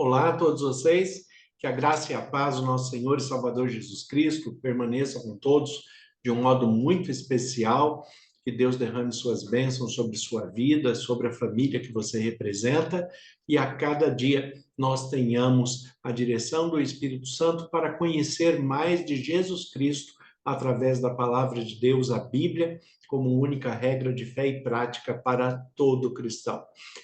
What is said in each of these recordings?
Olá a todos vocês, que a graça e a paz do nosso Senhor e Salvador Jesus Cristo permaneça com todos de um modo muito especial, que Deus derrame suas bênçãos sobre sua vida, sobre a família que você representa, e a cada dia nós tenhamos a direção do Espírito Santo para conhecer mais de Jesus Cristo através da palavra de Deus, a Bíblia, como única regra de fé e prática para todo cristão.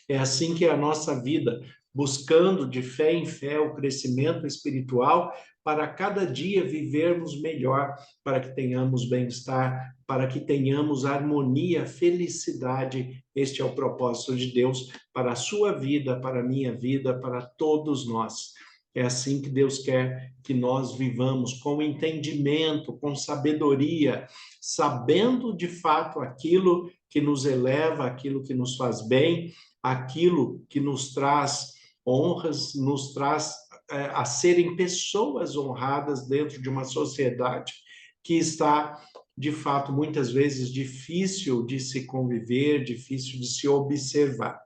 É assim que é a nossa vida, buscando de fé em fé o crescimento espiritual para cada dia vivermos melhor, para que tenhamos bem-estar, para que tenhamos harmonia, felicidade. Este é o propósito de Deus para a sua vida, para a minha vida, para todos nós. É assim que Deus quer que nós vivamos, com entendimento, com sabedoria, sabendo de fato aquilo que nos eleva, aquilo que nos faz bem, aquilo que nos traz honras, nos traz a serem pessoas honradas dentro de uma sociedade que está, de fato, muitas vezes difícil de se conviver, difícil de se observar.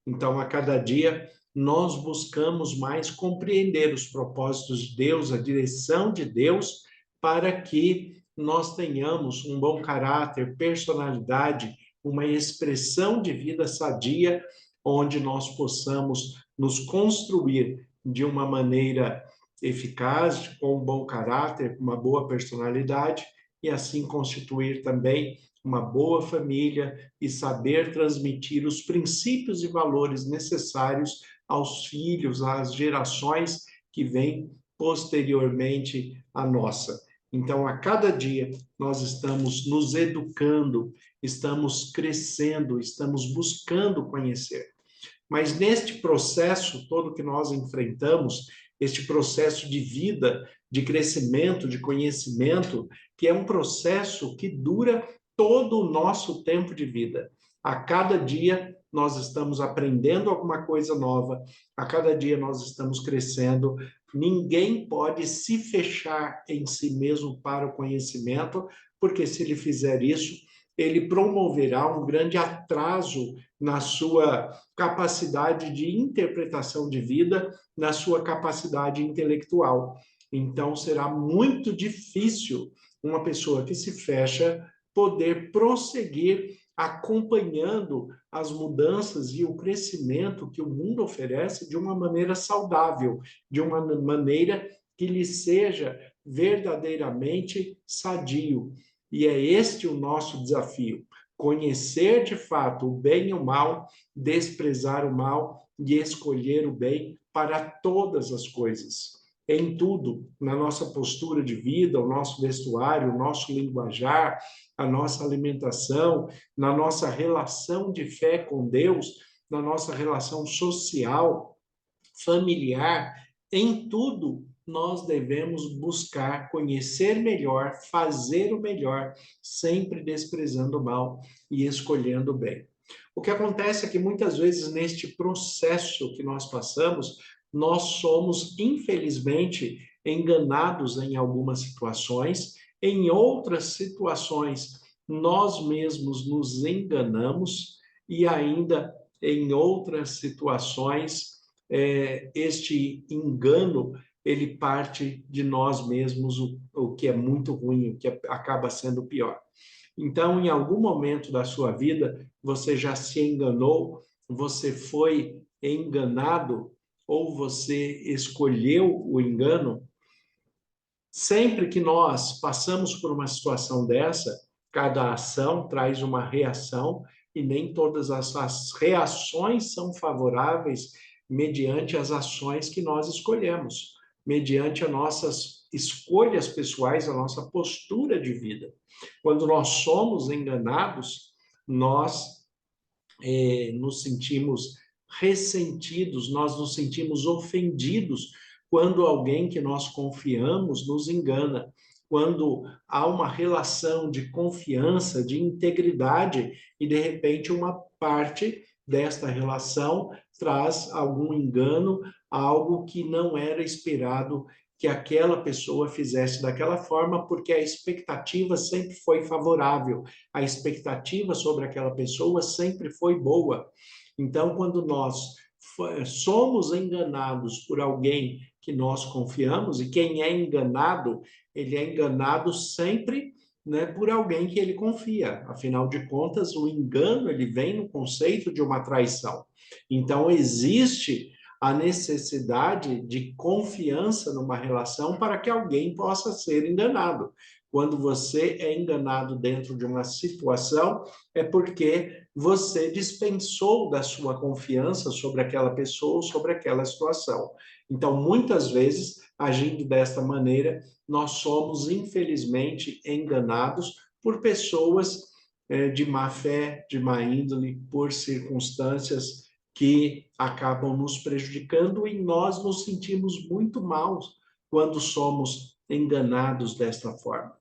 Então, a cada dia, nós buscamos mais compreender os propósitos de Deus, a direção de Deus, para que nós tenhamos um bom caráter, personalidade, uma expressão de vida sadia, onde nós possamos nos construir de uma maneira eficaz, com um bom caráter, com uma boa personalidade, e assim constituir também uma boa família e saber transmitir os princípios e valores necessários aos filhos, às gerações que vêm posteriormente à nossa. Então, a cada dia, nós estamos nos educando, estamos crescendo, estamos buscando conhecer. Mas neste processo todo que nós enfrentamos, este processo de vida, de crescimento, de conhecimento, que é um processo que dura todo o nosso tempo de vida. A cada dia nós estamos aprendendo alguma coisa nova, a cada dia nós estamos crescendo. Ninguém pode se fechar em si mesmo para o conhecimento, porque se ele fizer isso, ele promoverá um grande atraso na sua capacidade de interpretação de vida, na sua capacidade intelectual. Então, será muito difícil uma pessoa que se fecha poder prosseguir acompanhando as mudanças e o crescimento que o mundo oferece de uma maneira saudável, de uma maneira que lhe seja verdadeiramente sadio. E é este o nosso desafio: conhecer de fato o bem e o mal, desprezar o mal e escolher o bem para todas as coisas. Em tudo, na nossa postura de vida, o nosso vestuário, o nosso linguajar, a nossa alimentação, na nossa relação de fé com Deus, na nossa relação social, familiar, em tudo nós devemos buscar conhecer melhor, fazer o melhor, sempre desprezando o mal e escolhendo o bem. O que acontece é que muitas vezes neste processo que nós passamos, nós somos, infelizmente, enganados em algumas situações, em outras situações nós mesmos nos enganamos e ainda em outras situações este engano ele parte de nós mesmos, o que é muito ruim, o que acaba sendo pior. Então, em algum momento da sua vida, você já se enganou, você foi enganado, ou você escolheu o engano. Sempre que nós passamos por uma situação dessa, cada ação traz uma reação, e nem todas as reações são favoráveis mediante as ações que nós escolhemos, mediante as nossas escolhas pessoais, a nossa postura de vida. Quando nós somos enganados, nós nos sentimos ressentidos, nós nos sentimos ofendidos quando alguém que nós confiamos nos engana, quando há uma relação de confiança, de integridade, e de repente uma parte desta relação traz algum engano, algo que não era esperado que aquela pessoa fizesse daquela forma, porque a expectativa sempre foi favorável, a expectativa sobre aquela pessoa sempre foi boa. Então, quando nós somos enganados por alguém que nós confiamos, e quem é enganado, ele é enganado sempre, né, por alguém que ele confia. Afinal de contas, o engano ele vem no conceito de uma traição. Então, existe a necessidade de confiança numa relação para que alguém possa ser enganado. Quando você é enganado dentro de uma situação, é porque você dispensou da sua confiança sobre aquela pessoa ou sobre aquela situação. Então, muitas vezes, agindo desta maneira, nós somos, infelizmente, enganados por pessoas de má fé, de má índole, por circunstâncias que acabam nos prejudicando, e nós nos sentimos muito mal quando somos enganados desta forma.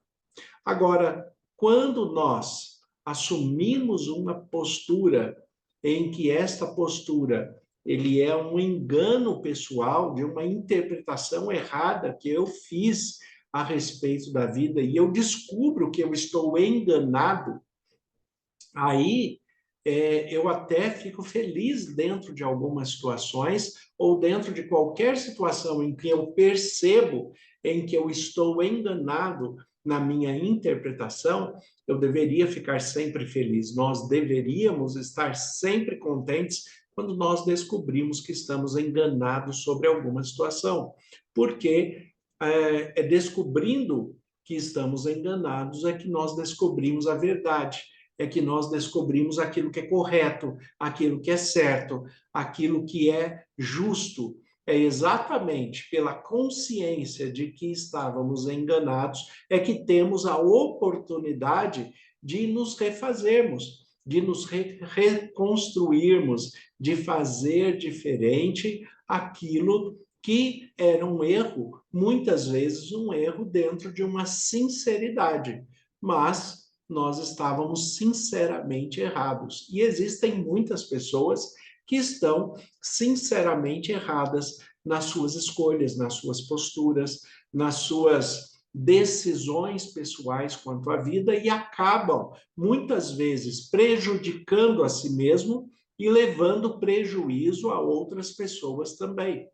Agora, quando nós assumimos uma postura em que esta postura ele é um engano pessoal de uma interpretação errada que eu fiz a respeito da vida, e eu descubro que eu estou enganado, aí eu até fico feliz dentro de algumas situações, ou dentro de qualquer situação em que eu percebo em que eu estou enganado na minha interpretação, eu deveria ficar sempre feliz. Nós deveríamos estar sempre contentes quando nós descobrimos que estamos enganados sobre alguma situação, porque é descobrindo que estamos enganados é que nós descobrimos a verdade, é que nós descobrimos aquilo que é correto, aquilo que é certo, aquilo que é justo. É exatamente pela consciência de que estávamos enganados é que temos a oportunidade de nos refazermos, de nos reconstruirmos, de fazer diferente aquilo que era um erro, muitas vezes um erro dentro de uma sinceridade, mas nós estávamos sinceramente errados. E existem muitas pessoas que estão sinceramente erradas nas suas escolhas, nas suas posturas, nas suas decisões pessoais quanto à vida, e acabam, muitas vezes, prejudicando a si mesmo e levando prejuízo a outras pessoas também.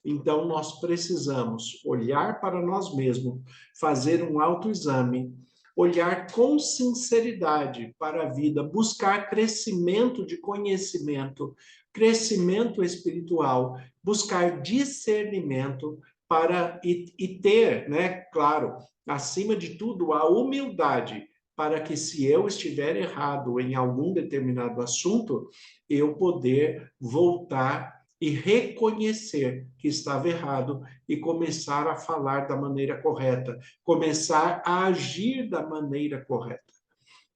Então, nós precisamos olhar para nós mesmos, fazer um autoexame, olhar com sinceridade para a vida, buscar crescimento de conhecimento, crescimento espiritual, buscar discernimento para e ter, né, claro, acima de tudo, a humildade para que, se eu estiver errado em algum determinado assunto, eu poder voltar e reconhecer que estava errado e começar a falar da maneira correta, começar a agir da maneira correta.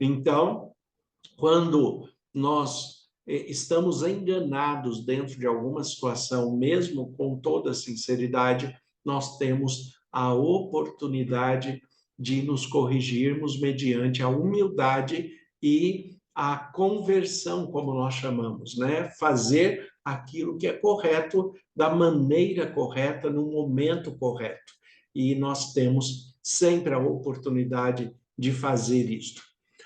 Então, quando nós estamos enganados dentro de alguma situação, mesmo com toda sinceridade, nós temos a oportunidade de nos corrigirmos mediante a humildade e a conversão, como nós chamamos, né? Fazer aquilo que é correto da maneira correta, no momento correto. E nós temos sempre a oportunidade de fazer isto.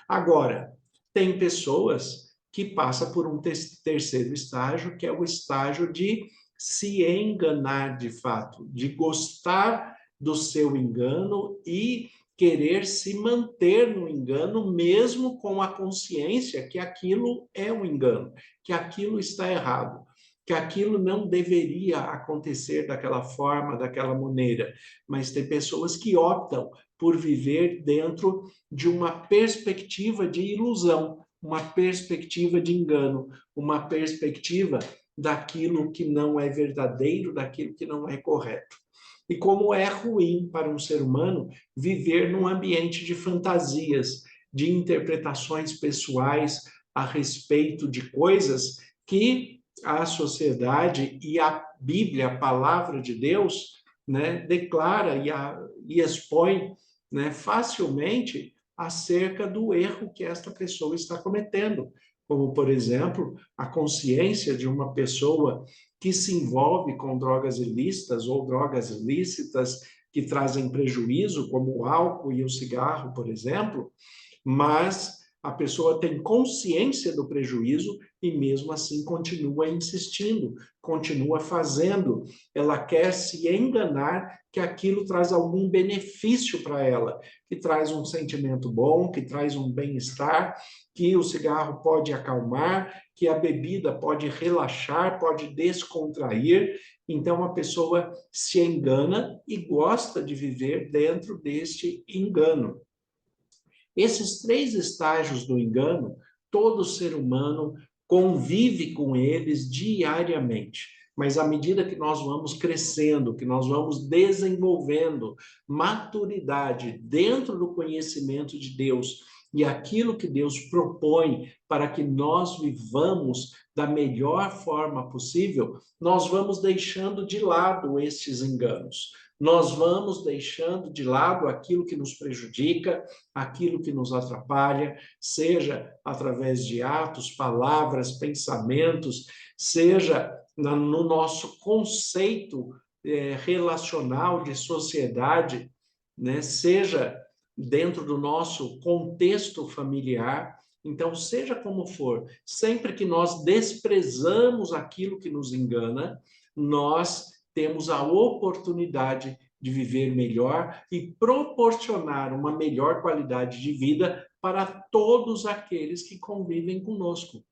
Agora, tem pessoas que passam por um terceiro estágio, que é o estágio de se enganar de fato, de gostar do seu engano e querer se manter no engano, mesmo com a consciência que aquilo é um engano, que aquilo está errado, que aquilo não deveria acontecer daquela forma, daquela maneira. Mas tem pessoas que optam por viver dentro de uma perspectiva de ilusão, uma perspectiva de engano, uma perspectiva daquilo que não é verdadeiro, daquilo que não é correto. E como é ruim para um ser humano viver num ambiente de fantasias, de interpretações pessoais a respeito de coisas que a sociedade e a Bíblia, a palavra de Deus, né, declara e expõe, né, facilmente acerca do erro que esta pessoa está cometendo. Como, por exemplo, a consciência de uma pessoa que se envolve com drogas ilícitas ou drogas lícitas que trazem prejuízo, como o álcool e o cigarro, por exemplo, mas a pessoa tem consciência do prejuízo e mesmo assim continua insistindo, continua fazendo. Ela quer se enganar que aquilo traz algum benefício para ela, que traz um sentimento bom, que traz um bem-estar, que o cigarro pode acalmar, que a bebida pode relaxar, pode descontrair. Então a pessoa se engana e gosta de viver dentro deste engano. Esses três estágios do engano, todo ser humano convive com eles diariamente. Mas à medida que nós vamos crescendo, que nós vamos desenvolvendo maturidade dentro do conhecimento de Deus e aquilo que Deus propõe para que nós vivamos da melhor forma possível, nós vamos deixando de lado estes enganos. Nós vamos deixando de lado aquilo que nos prejudica, aquilo que nos atrapalha, seja através de atos, palavras, pensamentos, seja no nosso conceito relacional de sociedade, né? Seja dentro do nosso contexto familiar. Então, seja como for, sempre que nós desprezamos aquilo que nos engana, nós temos a oportunidade de viver melhor e proporcionar uma melhor qualidade de vida para todos aqueles que convivem conosco.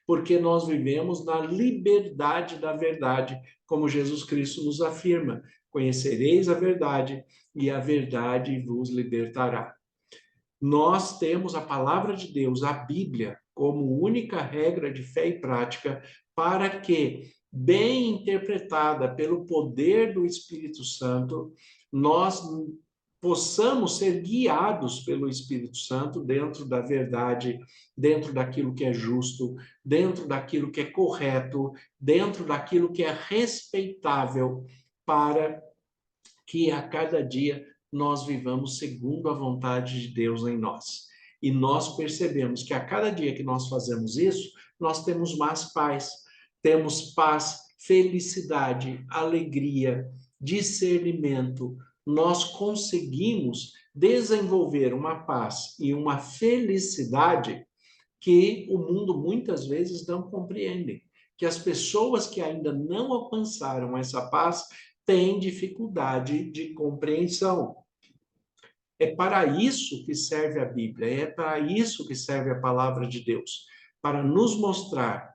Porque nós vivemos na liberdade da verdade, como Jesus Cristo nos afirma: conhecereis a verdade e a verdade vos libertará. Nós temos a palavra de Deus, a Bíblia, como única regra de fé e prática para que, bem interpretada pelo poder do Espírito Santo, nós possamos ser guiados pelo Espírito Santo dentro da verdade, dentro daquilo que é justo, dentro daquilo que é correto, dentro daquilo que é respeitável, para que a cada dia nós vivamos segundo a vontade de Deus em nós. E nós percebemos que a cada dia que nós fazemos isso, nós temos mais paz, temos paz, felicidade, alegria, discernimento. Nós conseguimos desenvolver uma paz e uma felicidade que o mundo muitas vezes não compreende. Que as pessoas que ainda não alcançaram essa paz têm dificuldade de compreensão. É para isso que serve a Bíblia, é para isso que serve a palavra de Deus, para nos mostrar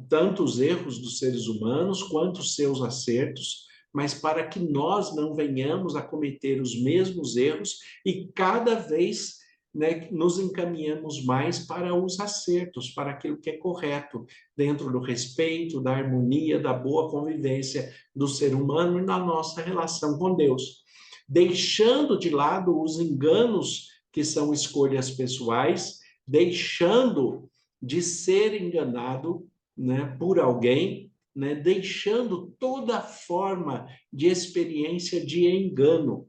tanto os erros dos seres humanos quanto os seus acertos, mas para que nós não venhamos a cometer os mesmos erros e cada vez, né, nos encaminhamos mais para os acertos, para aquilo que é correto, dentro do respeito, da harmonia, da boa convivência do ser humano e na nossa relação com Deus, deixando de lado os enganos que são escolhas pessoais, deixando de ser enganado, né, por alguém, né, deixando toda forma de experiência de engano,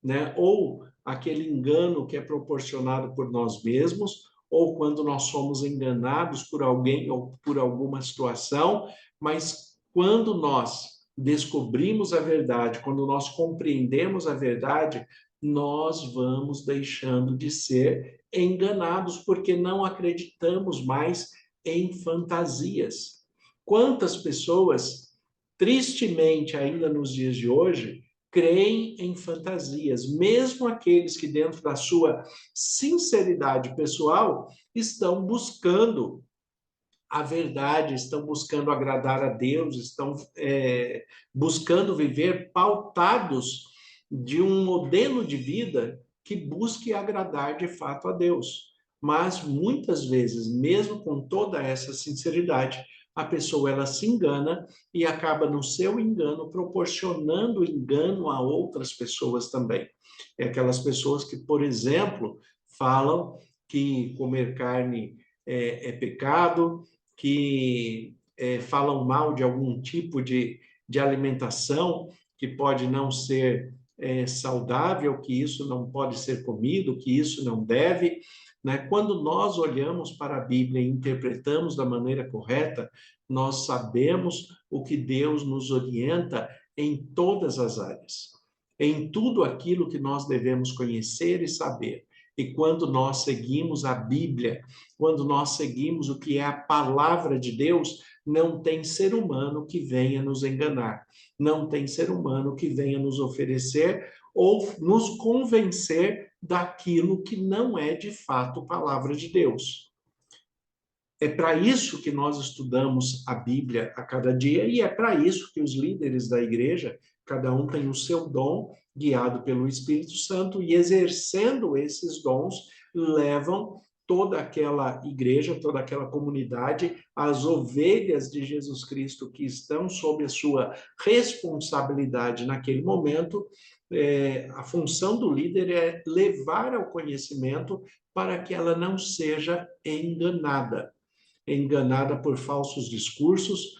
né, ou aquele engano que é proporcionado por nós mesmos, ou quando nós somos enganados por alguém ou por alguma situação, mas quando nós descobrimos a verdade, quando nós compreendemos a verdade, nós vamos deixando de ser enganados, porque não acreditamos mais em fantasias. Quantas pessoas, tristemente, ainda nos dias de hoje, creem em fantasias, mesmo aqueles que, dentro da sua sinceridade pessoal, estão buscando a verdade, estão buscando agradar a Deus, estão buscando viver pautados de um modelo de vida que busque agradar de fato a Deus. Mas muitas vezes, mesmo com toda essa sinceridade, a pessoa ela se engana e acaba no seu engano proporcionando engano a outras pessoas também. É aquelas pessoas que, por exemplo, falam que comer carne é pecado, que falam mal de algum tipo de alimentação que pode não ser saudável, que isso não pode ser comido, que isso não deve. Né? Quando nós olhamos para a Bíblia e interpretamos da maneira correta, nós sabemos o que Deus nos orienta em todas as áreas, em tudo aquilo que nós devemos conhecer e saber. E quando nós seguimos a Bíblia, quando nós seguimos o que é a palavra de Deus, não tem ser humano que venha nos enganar, não tem ser humano que venha nos oferecer ou nos convencer daquilo que não é de fato palavra de Deus. É para isso que nós estudamos a Bíblia a cada dia e é para isso que os líderes da igreja, cada um tem o seu dom, guiado pelo Espírito Santo, e exercendo esses dons, levam toda aquela igreja, toda aquela comunidade, as ovelhas de Jesus Cristo que estão sob a sua responsabilidade naquele momento. A função do líder é levar ao conhecimento para que ela não seja enganada por falsos discursos,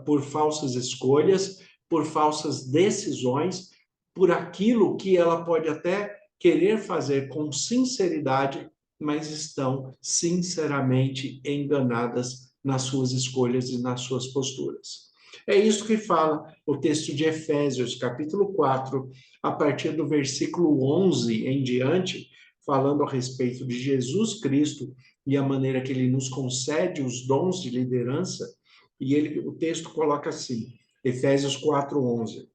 por falsas escolhas, por falsas decisões, por aquilo que ela pode até querer fazer com sinceridade, mas estão sinceramente enganadas nas suas escolhas e nas suas posturas. É isso que fala o texto de Efésios, capítulo 4, a partir do versículo 11 em diante, falando a respeito de Jesus Cristo e a maneira que ele nos concede os dons de liderança. E o texto coloca assim, Efésios 4:11.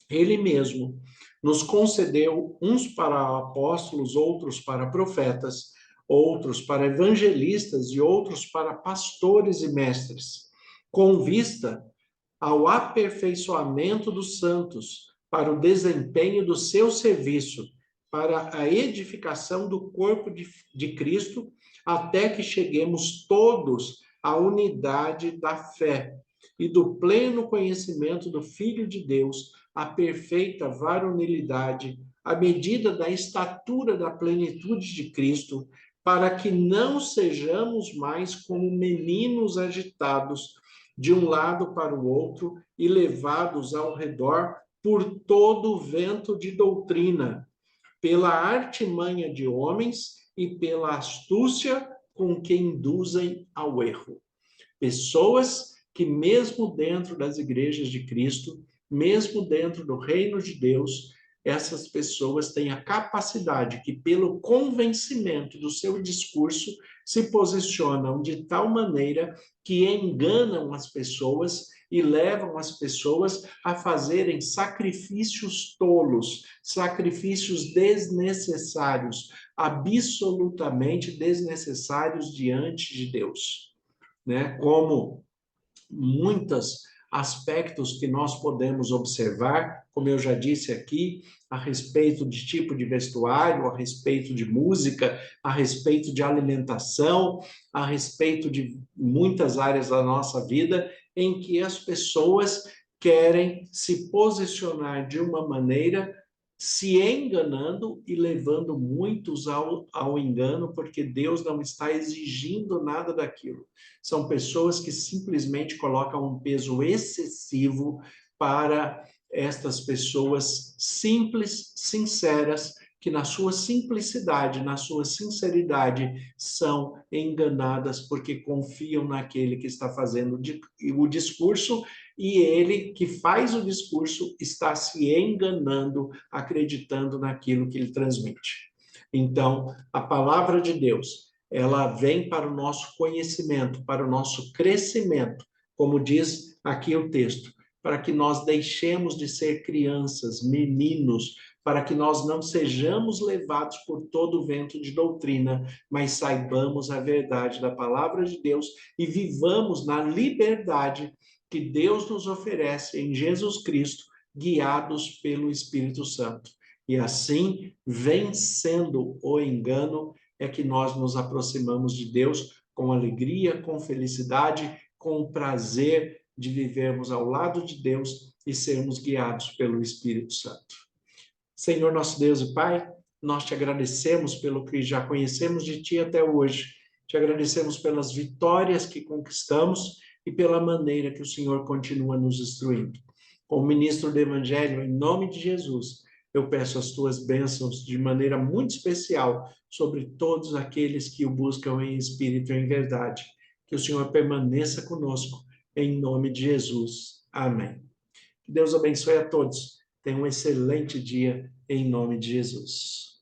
Ele mesmo nos concedeu uns para apóstolos, outros para profetas, outros para evangelistas e outros para pastores e mestres, com vista ao aperfeiçoamento dos santos, para o desempenho do seu serviço, para a edificação do corpo de Cristo, até que cheguemos todos à unidade da fé e do pleno conhecimento do Filho de Deus, à perfeita varonilidade, à medida da estatura da plenitude de Cristo, para que não sejamos mais como meninos agitados de um lado para o outro e levados ao redor por todo o vento de doutrina, pela artimanha de homens e pela astúcia com que induzem ao erro. Pessoas que, mesmo dentro das igrejas de Cristo, mesmo dentro do reino de Deus, essas pessoas têm a capacidade que, pelo convencimento do seu discurso, se posicionam de tal maneira que enganam as pessoas e levam as pessoas a fazerem sacrifícios tolos, sacrifícios desnecessários, absolutamente desnecessários diante de Deus, né? Como muitos aspectos que nós podemos observar, como eu já disse aqui, a respeito de tipo de vestuário, a respeito de música, a respeito de alimentação, a respeito de muitas áreas da nossa vida, em que as pessoas querem se posicionar de uma maneira, se enganando e levando muitos ao engano, porque Deus não está exigindo nada daquilo. São pessoas que simplesmente colocam um peso excessivo para estas pessoas simples, sinceras, que na sua simplicidade, na sua sinceridade, são enganadas porque confiam naquele que está fazendo o discurso, e ele que faz o discurso está se enganando, acreditando naquilo que ele transmite. Então, a palavra de Deus, ela vem para o nosso conhecimento, para o nosso crescimento, como diz aqui o texto, para que nós deixemos de ser crianças, meninos, para que nós não sejamos levados por todo o vento de doutrina, mas saibamos a verdade da palavra de Deus e vivamos na liberdade que Deus nos oferece em Jesus Cristo, guiados pelo Espírito Santo. E assim, vencendo o engano, é que nós nos aproximamos de Deus com alegria, com felicidade, com o prazer de vivermos ao lado de Deus e sermos guiados pelo Espírito Santo. Senhor nosso Deus e Pai, nós te agradecemos pelo que já conhecemos de Ti até hoje. Te agradecemos pelas vitórias que conquistamos e pela maneira que o Senhor continua nos instruindo. Como ministro do Evangelho, em nome de Jesus, eu peço as Tuas bênçãos de maneira muito especial sobre todos aqueles que o buscam em espírito e em verdade. Que o Senhor permaneça conosco, em nome de Jesus. Amém. Que Deus abençoe a todos. Tenha um excelente dia, em nome de Jesus.